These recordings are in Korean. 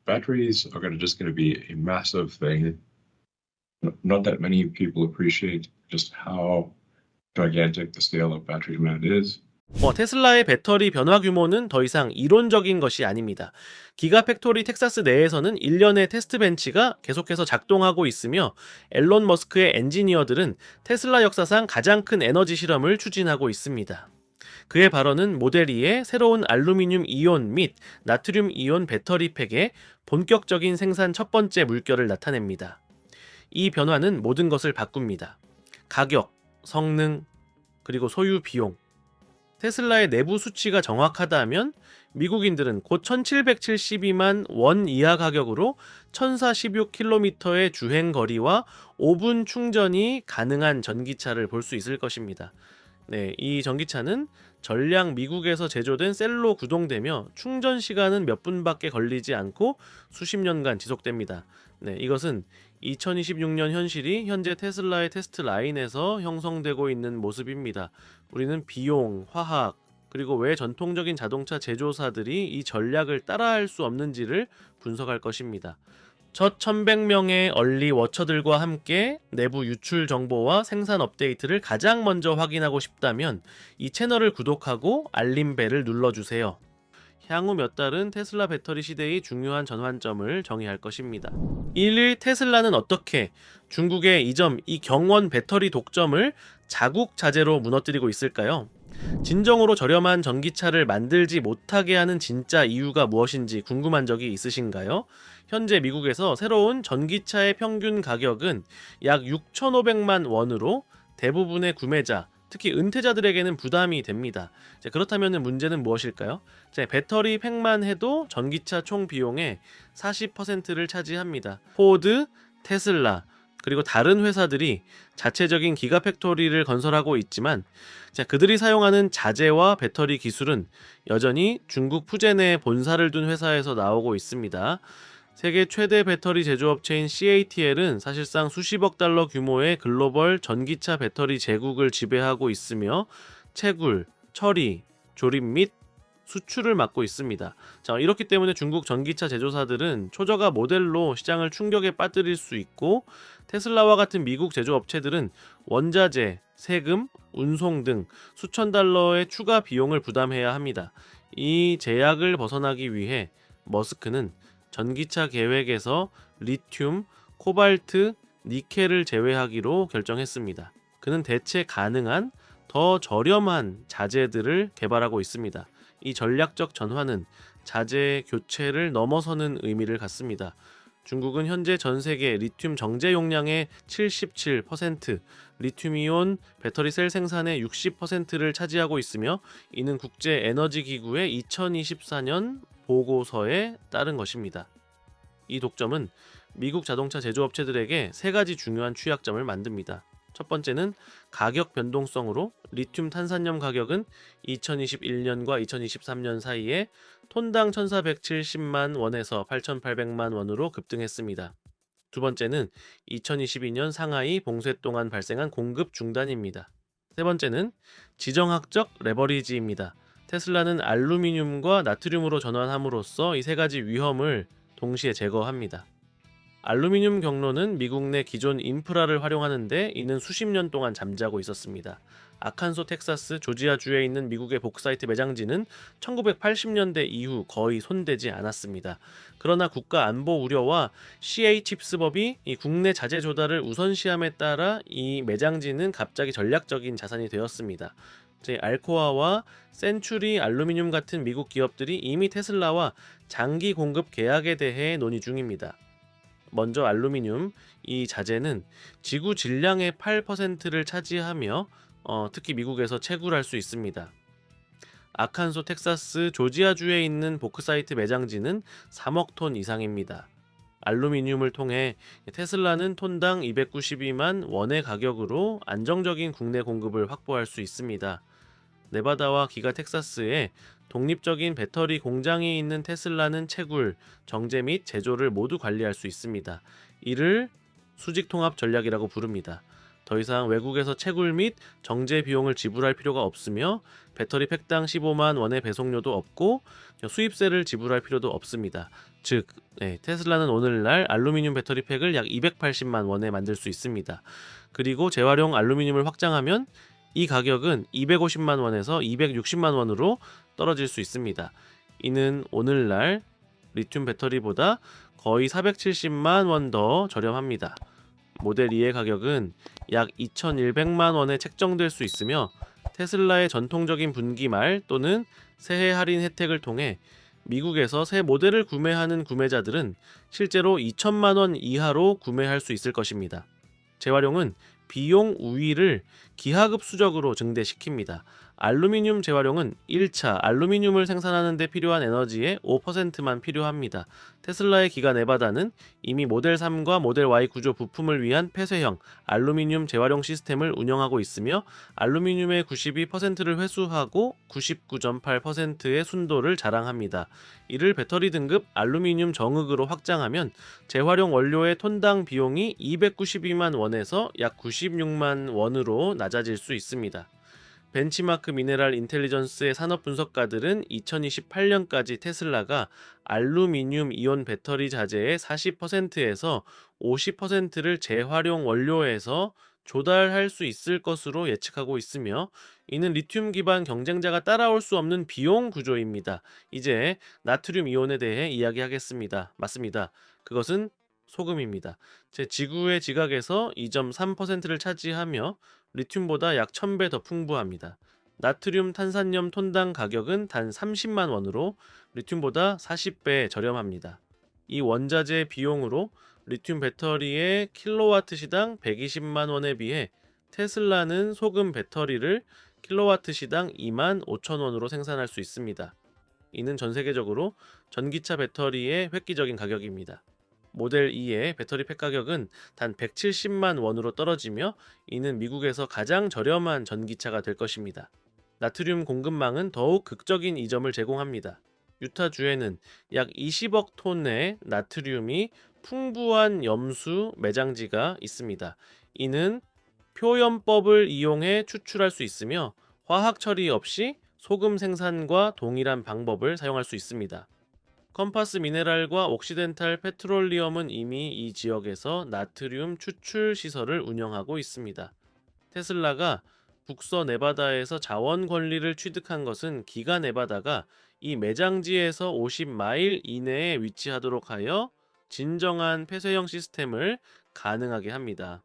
batteries are just going to be a massive thing. Not that many people appreciate just how gigantic the scale of battery demand is. 테슬라의 배터리 변화 규모는 더 이상 이론적인 것이 아닙니다. 기가팩토리 텍사스 내에서는 1년의 테스트 벤치가 계속해서 작동하고 있으며 앨런 머스크의 엔지니어들은 테슬라 역사상 가장 큰 에너지 실험을 추진하고 있습니다. 그의 발언은 모델 2의 새로운 알루미늄 이온 및 나트륨 이온 배터리 팩의 본격적인 생산 첫 번째 물결을 나타냅니다. 이 변화는 모든 것을 바꿉니다. 가격, 성능, 그리고 소유 비용. 테슬라의 내부 수치가 정확하다면 미국인들은 곧 1772만 원 이하 가격으로 1046km의 주행 거리와 5분 충전이 가능한 전기차를 볼 수 있을 것입니다. 네, 이 전기차는 전량 미국에서 제조된 셀로 구동되며 충전 시간은 몇 분밖에 걸리지 않고 수십 년간 지속됩니다. 네, 이것은 2026년 현실이 현재 테슬라의 테스트 라인에서 형성되고 있는 모습입니다. 우리는 비용, 화학, 그리고 왜 전통적인 자동차 제조사들이 이 전략을 따라할 수 없는지를 분석할 것입니다. 첫 1100명의 얼리 워처들과 함께 내부 유출 정보와 생산 업데이트를 가장 먼저 확인하고 싶다면 이 채널을 구독하고 알림벨을 눌러주세요. 향후 몇 달은 테슬라 배터리 시대의 중요한 전환점을 정의할 것입니다. 1일 테슬라는 어떻게 중국의 이 경원 배터리 독점을 자국자재로 무너뜨리고 있을까요? 진정으로 저렴한 전기차를 만들지 못하게 하는 진짜 이유가 무엇인지 궁금한 적이 있으신가요? 현재 미국에서 새로운 전기차의 평균 가격은 약 6,500만 원으로 대부분의 구매자, 특히 은퇴자들에게는 부담이 됩니다. 그렇다면 문제는 무엇일까요? 배터리 팩만 해도 전기차 총 비용의 40%를 차지합니다. 포드, 테슬라, 그리고 다른 회사들이 자체적인 기가팩토리를 건설하고 있지만 그들이 사용하는 자재와 배터리 기술은 여전히 중국 푸젠에 본사를 둔 회사에서 나오고 있습니다. 세계 최대 배터리 제조업체인 CATL은 사실상 수십억 달러 규모의 글로벌 전기차 배터리 제국을 지배하고 있으며 채굴, 처리, 조립 및 수출을 맡고 있습니다. 이렇기 때문에 중국 전기차 제조사들은 초저가 모델로 시장을 충격에 빠뜨릴 수 있고 테슬라와 같은 미국 제조업체들은 원자재, 세금, 운송 등 수천 달러의 추가 비용을 부담해야 합니다. 이 제약을 벗어나기 위해 머스크는 전기차 계획에서 리튬, 코발트, 니켈을 제외하기로 결정했습니다. 그는 대체 가능한 더 저렴한 자재들을 개발하고 있습니다. 이 전략적 전환은 자재 교체를 넘어서는 의미를 갖습니다. 중국은 현재 전 세계 리튬 정제 용량의 77%, 리튬이온 배터리 셀 생산의 60%를 차지하고 있으며 이는 국제 에너지 기구의 2024년 보고서에 따른 것입니다. 이 독점은 미국 자동차 제조업체들에게 세 가지 중요한 취약점을 만듭니다. 첫 번째는 가격 변동성으로 리튬 탄산염 가격은 2021년과 2023년 사이에 톤당 1,470만 원에서 8,800만 원으로 급등했습니다. 두 번째는 2022년 상하이 봉쇄 동안 발생한 공급 중단입니다. 세 번째는 지정학적 레버리지입니다. 테슬라는 알루미늄과 나트륨으로 전환함으로써 이 세 가지 위험을 동시에 제거합니다. 알루미늄 경로는 미국 내 기존 인프라를 활용하는데 이는 수십 년 동안 잠자고 있었습니다. 아칸소 텍사스 조지아주에 있는 미국의 복사이트 매장지는 1980년대 이후 거의 손대지 않았습니다. 그러나 국가 안보 우려와 CA 칩스법이 이 국내 자재 조달을 우선시함에 따라 이 매장지는 갑자기 전략적인 자산이 되었습니다. 알코아와 센츄리 알루미늄 같은 미국 기업들이 이미 테슬라와 장기 공급 계약에 대해 논의 중입니다. 먼저 알루미늄, 이 자재는 지구 질량의 8%를 차지하며 특히 미국에서 채굴할 수 있습니다. 아칸소 텍사스 조지아주에 있는 보크사이트 매장지는 3억 톤 이상입니다. 알루미늄을 통해 테슬라는 톤당 292만 원의 가격으로 안정적인 국내 공급을 확보할 수 있습니다. 네바다와 기가 텍사스에 독립적인 배터리 공장이 있는 테슬라는 채굴, 정제 및 제조를 모두 관리할 수 있습니다. 이를 수직 통합 전략이라고 부릅니다. 더 이상 외국에서 채굴 및 정제 비용을 지불할 필요가 없으며 배터리 팩당 15만 원의 배송료도 없고 수입세를 지불할 필요도 없습니다. 즉 테슬라는 오늘날 알루미늄 배터리 팩을 약 280만 원에 만들 수 있습니다. 그리고 재활용 알루미늄을 확장하면 이 가격은 250만 원에서 260만 원으로 떨어질 수 있습니다. 이는 오늘날 리튬 배터리보다 거의 470만 원 더 저렴합니다. 모델 2의 가격은 약 2,100만 원에 책정될 수 있으며 테슬라의 전통적인 분기말 또는 새해 할인 혜택을 통해 미국에서 새 모델을 구매하는 구매자들은 실제로 2천만 원 이하로 구매할 수 있을 것입니다. 재활용은 비용 우위를 기하급수적으로 증대시킵니다. 알루미늄 재활용은 1차 알루미늄을 생산하는 데 필요한 에너지의 5%만 필요합니다. 테슬라의 기가 네바다는 이미 모델 3과 모델 Y 구조 부품을 위한 폐쇄형 알루미늄 재활용 시스템을 운영하고 있으며 알루미늄의 92%를 회수하고 99.8%의 순도를 자랑합니다. 이를 배터리 등급 알루미늄 정흑으로 확장하면 재활용 원료의 톤당 비용이 292만 원에서 약 96만 원으로 낮아질 수 있습니다. 벤치마크 미네랄 인텔리전스의 산업 분석가들은 2028년까지 테슬라가 알루미늄 이온 배터리 자재의 40%에서 50%를 재활용 원료에서 조달할 수 있을 것으로 예측하고 있으며 이는 리튬 기반 경쟁자가 따라올 수 없는 비용 구조입니다. 이제 나트륨 이온에 대해 이야기하겠습니다. 맞습니다. 그것은 소금입니다. 제 지구의 지각에서 2.3%를 차지하며 리튬보다 약 1000배 더 풍부합니다. 나트륨 탄산염 톤당 가격은 단 30만 원으로 리튬보다 40배 저렴합니다. 이 원자재 비용으로 리튬 배터리의 킬로와트 시당 120만 원에 비해 테슬라는 소금 배터리를 킬로와트 시당 2만 5천 원으로 생산할 수 있습니다. 이는 전 세계적으로 전기차 배터리의 획기적인 가격입니다. 모델 2의 배터리 팩 가격은 단 170만 원으로 떨어지며 이는 미국에서 가장 저렴한 전기차가 될 것입니다. 나트륨 공급망은 더욱 극적인 이점을 제공합니다. 유타주에는 약 20억 톤의 나트륨이 풍부한 염수 매장지가 있습니다. 이는 표염법을 이용해 추출할 수 있으며 화학 처리 없이 소금 생산과 동일한 방법을 사용할 수 있습니다. 컴파스 미네랄과 옥시덴탈 페트롤리엄은 이미 이 지역에서 나트륨 추출 시설을 운영하고 있습니다. 테슬라가 북서 네바다에서 자원 권리를 취득한 것은 기가 네바다가 이 매장지에서 50마일 이내에 위치하도록 하여 진정한 폐쇄형 시스템을 가능하게 합니다.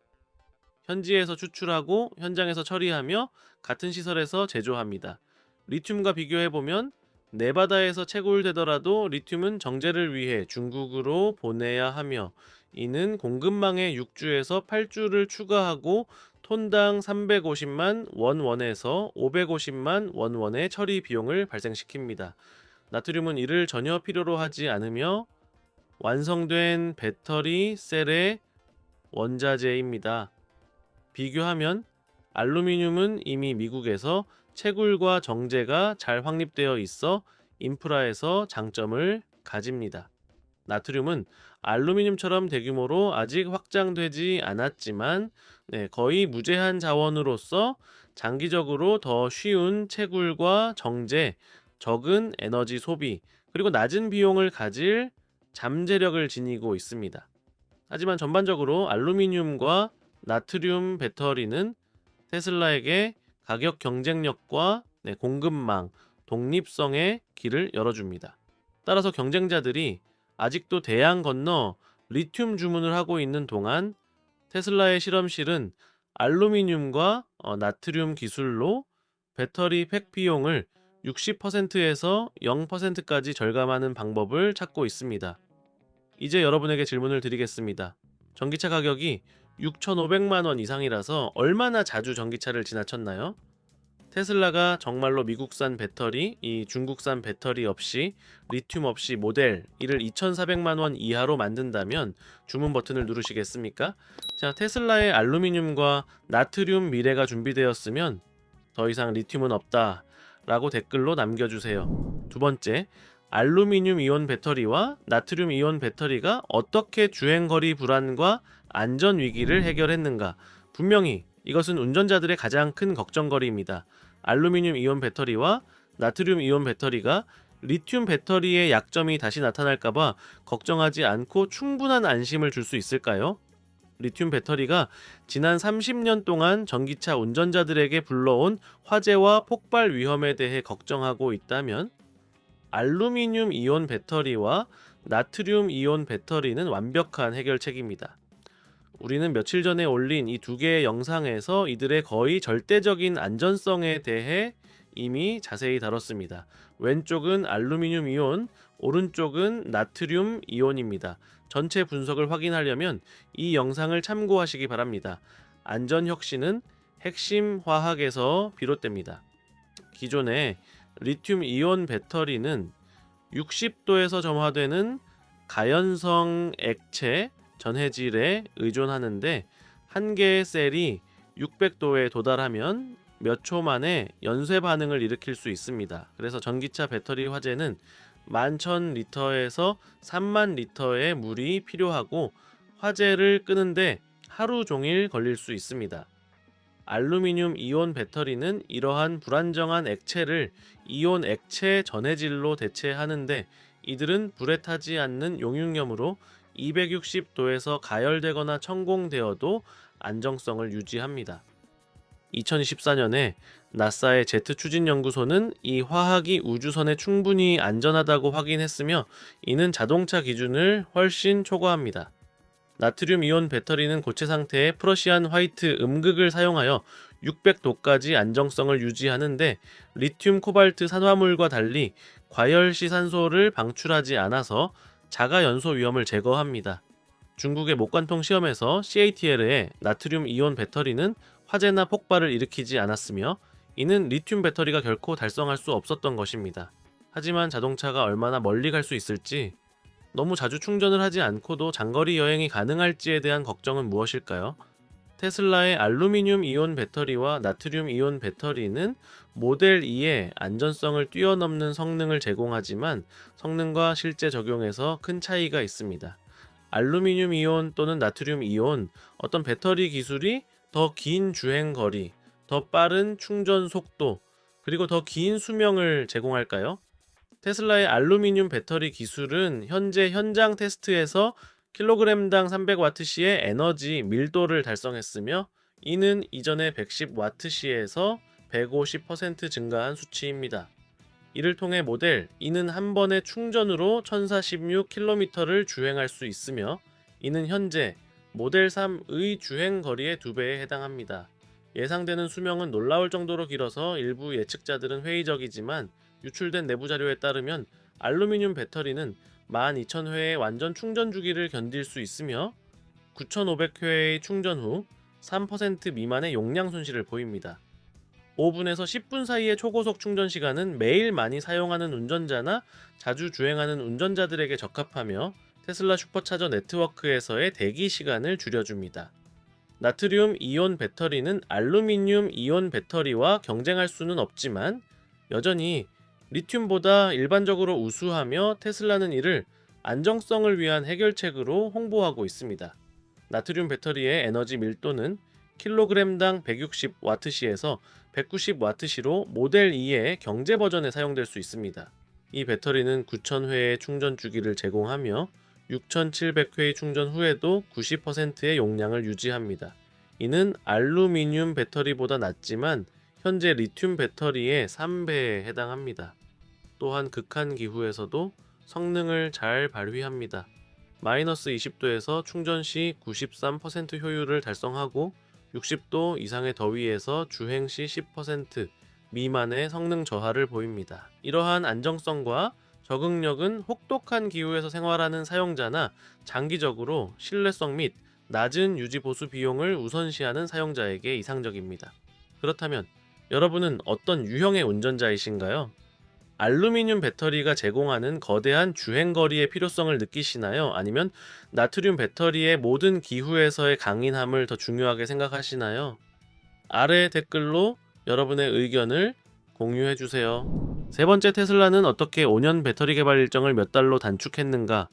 현지에서 추출하고 현장에서 처리하며 같은 시설에서 제조합니다. 리튬과 비교해보면 네바다에서 채굴되더라도 리튬은 정제를 위해 중국으로 보내야 하며 이는 공급망의 6주에서 8주를 추가하고 톤당 350만 원원에서 550만 원원의 처리 비용을 발생시킵니다. 나트륨은 이를 전혀 필요로 하지 않으며 완성된 배터리 셀의 원자재입니다. 비교하면 알루미늄은 이미 미국에서 채굴과 정제가 잘 확립되어 있어 인프라에서 장점을 가집니다. 나트륨은 알루미늄처럼 대규모로 아직 확장되지 않았지만 거의 무제한 자원으로서 장기적으로 더 쉬운 채굴과 정제, 적은 에너지 소비, 그리고 낮은 비용을 가질 잠재력을 지니고 있습니다. 하지만 전반적으로 알루미늄과 나트륨 배터리는 테슬라에게 가격 경쟁력과 공급망, 독립성의 길을 열어줍니다. 따라서 경쟁자들이 아직도 대양 건너 리튬 주문을 하고 있는 동안 테슬라의 실험실은 알루미늄과 나트륨 기술로 배터리 팩 비용을 60%에서 0%까지 절감하는 방법을 찾고 있습니다. 이제 여러분에게 질문을 드리겠습니다. 전기차 가격이 6,500만 원 이상이라서 얼마나 자주 전기차를 지나쳤나요? 테슬라가 정말로 미국산 배터리, 이 중국산 배터리 없이 리튬 없이 모델 이를 2,400만 원 이하로 만든다면 주문 버튼을 누르시겠습니까? 자, 테슬라의 알루미늄과 나트륨 미래가 준비되었으면 더 이상 리튬은 없다 라고 댓글로 남겨주세요. 두 번째, 알루미늄 이온 배터리와 나트륨 이온 배터리가 어떻게 주행거리 불안과 안전 위기를 해결했는가? 분명히 이것은 운전자들의 가장 큰 걱정거리입니다. 알루미늄 이온 배터리와 나트륨 이온 배터리가 리튬 배터리의 약점이 다시 나타날까봐 걱정하지 않고 충분한 안심을 줄 수 있을까요? 리튬 배터리가 지난 30년 동안 전기차 운전자들에게 불러온 화재와 폭발 위험에 대해 걱정하고 있다면 알루미늄 이온 배터리와 나트륨 이온 배터리는 완벽한 해결책입니다. 우리는 며칠 전에 올린 이 두 개의 영상에서 이들의 거의 절대적인 안전성에 대해 이미 자세히 다뤘습니다. 왼쪽은 알루미늄 이온, 오른쪽은 나트륨 이온입니다. 전체 분석을 확인하려면 이 영상을 참고하시기 바랍니다. 안전 혁신은 핵심 화학에서 비롯됩니다. 기존의 리튬 이온 배터리는 60도에서 점화되는 가연성 액체 전해질에 의존하는데 한 개의 셀이 600도에 도달하면 몇 초 만에 연쇄 반응을 일으킬 수 있습니다. 그래서 전기차 배터리 화재는 11,000리터에서 30,000리터의 물이 필요하고 화재를 끄는데 하루 종일 걸릴 수 있습니다. 알루미늄 이온 배터리는 이러한 불안정한 액체를 이온 액체 전해질로 대체하는데 이들은 불에 타지 않는 용융염으로 260도에서 가열되거나 천공되어도 안정성을 유지합니다. 2014년에 나사의 제트 추진 연구소는 이 화학이 우주선에 충분히 안전하다고 확인했으며 이는 자동차 기준을 훨씬 초과합니다. 나트륨 이온 배터리는 고체 상태의 프러시안 화이트 음극을 사용하여 600도까지 안정성을 유지하는데 리튬 코발트 산화물과 달리 과열시 산소를 방출하지 않아서 자가 연소 위험을 제거합니다. 중국의 목관통 시험에서 CATL의 나트륨 이온 배터리는 화재나 폭발을 일으키지 않았으며 이는 리튬 배터리가 결코 달성할 수 없었던 것입니다. 하지만 자동차가 얼마나 멀리 갈 수 있을지, 너무 자주 충전을 하지 않고도 장거리 여행이 가능할지에 대한 걱정은 무엇일까요? 테슬라의 알루미늄 이온 배터리와 나트륨 이온 배터리는 모델 2의 안전성을 뛰어넘는 성능을 제공하지만 성능과 실제 적용에서 큰 차이가 있습니다. 알루미늄 이온 또는 나트륨 이온, 어떤 배터리 기술이 더 긴 주행 거리, 더 빠른 충전 속도, 그리고 더 긴 수명을 제공할까요? 테슬라의 알루미늄 배터리 기술은 현재 현장 테스트에서 킬로그램당 300와트시의 에너지 밀도를 달성했으며 이는 이전의 110와트시에서 150% 증가한 수치입니다. 이를 통해 모델 2는 한 번의 충전으로 1046km를 주행할 수 있으며 이는 현재 모델 3의 주행 거리의 2배에 해당합니다. 예상되는 수명은 놀라울 정도로 길어서 일부 예측자들은 회의적이지만 유출된 내부 자료에 따르면 알루미늄 배터리는 12,000회의 완전 충전 주기를 견딜 수 있으며 9,500회의 충전 후 3% 미만의 용량 손실을 보입니다. 5분에서 10분 사이의 초고속 충전 시간은 매일 많이 사용하는 운전자나 자주 주행하는 운전자들에게 적합하며 테슬라 슈퍼차저 네트워크에서의 대기 시간을 줄여줍니다. 나트륨 이온 배터리는 알루미늄 이온 배터리와 경쟁할 수는 없지만 여전히 리튬보다 일반적으로 우수하며 테슬라는 이를 안정성을 위한 해결책으로 홍보하고 있습니다. 나트륨 배터리의 에너지 밀도는 킬로그램당 160와트시에서 190와트시로 모델 2의 경제 버전에 사용될 수 있습니다. 이 배터리는 9,000회의 충전 주기를 제공하며 6,700회의 충전 후에도 90%의 용량을 유지합니다. 이는 알루미늄 배터리보다 낮지만 현재 리튬 배터리의 3배에 해당합니다. 또한 극한 기후에서도 성능을 잘 발휘합니다. 마이너스 20도에서 충전 시 93% 효율을 달성하고 60도 이상의 더위에서 주행 시 10% 미만의 성능 저하를 보입니다. 이러한 안정성과 적응력은 혹독한 기후에서 생활하는 사용자나 장기적으로 신뢰성 및 낮은 유지 보수 비용을 우선시하는 사용자에게 이상적입니다. 그렇다면 여러분은 어떤 유형의 운전자이신가요? 알루미늄 배터리가 제공하는 거대한 주행거리의 필요성을 느끼시나요? 아니면 나트륨 배터리의 모든 기후에서의 강인함을 더 중요하게 생각하시나요? 아래 댓글로 여러분의 의견을 공유해주세요. 세 번째, 테슬라는 어떻게 5년 배터리 개발 일정을 몇 달로 단축했는가?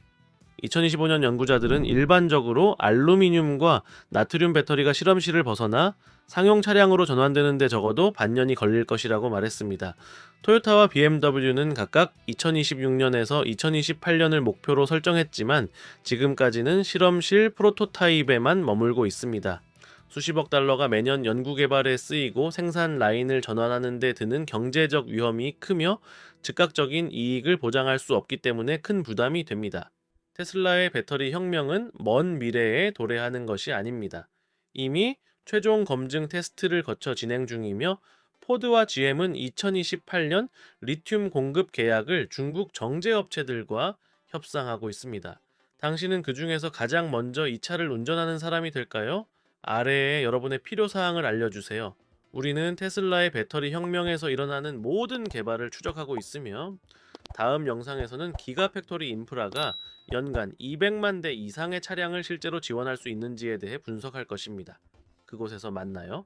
2025년 연구자들은 일반적으로 알루미늄과 나트륨 배터리가 실험실을 벗어나 상용 차량으로 전환되는 데 적어도 반년이 걸릴 것이라고 말했습니다. 토요타와 BMW는 각각 2026년에서 2028년을 목표로 설정했지만 지금까지는 실험실 프로토타입에만 머물고 있습니다. 수십억 달러가 매년 연구 개발에 쓰이고 생산 라인을 전환하는 데 드는 경제적 위험이 크며 즉각적인 이익을 보장할 수 없기 때문에 큰 부담이 됩니다. 테슬라의 배터리 혁명은 먼 미래에 도래하는 것이 아닙니다. 이미 최종 검증 테스트를 거쳐 진행 중이며 포드와 GM은 2028년 리튬 공급 계약을 중국 정제업체들과 협상하고 있습니다. 당신은 그 중에서 가장 먼저 이 차를 운전하는 사람이 될까요? 아래에 여러분의 필요사항을 알려주세요. 우리는 테슬라의 배터리 혁명에서 일어나는 모든 개발을 추적하고 있으며 다음 영상에서는 기가팩토리 인프라가 연간 200만 대 이상의 차량을 실제로 지원할 수 있는지에 대해 분석할 것입니다. 그곳에서 만나요.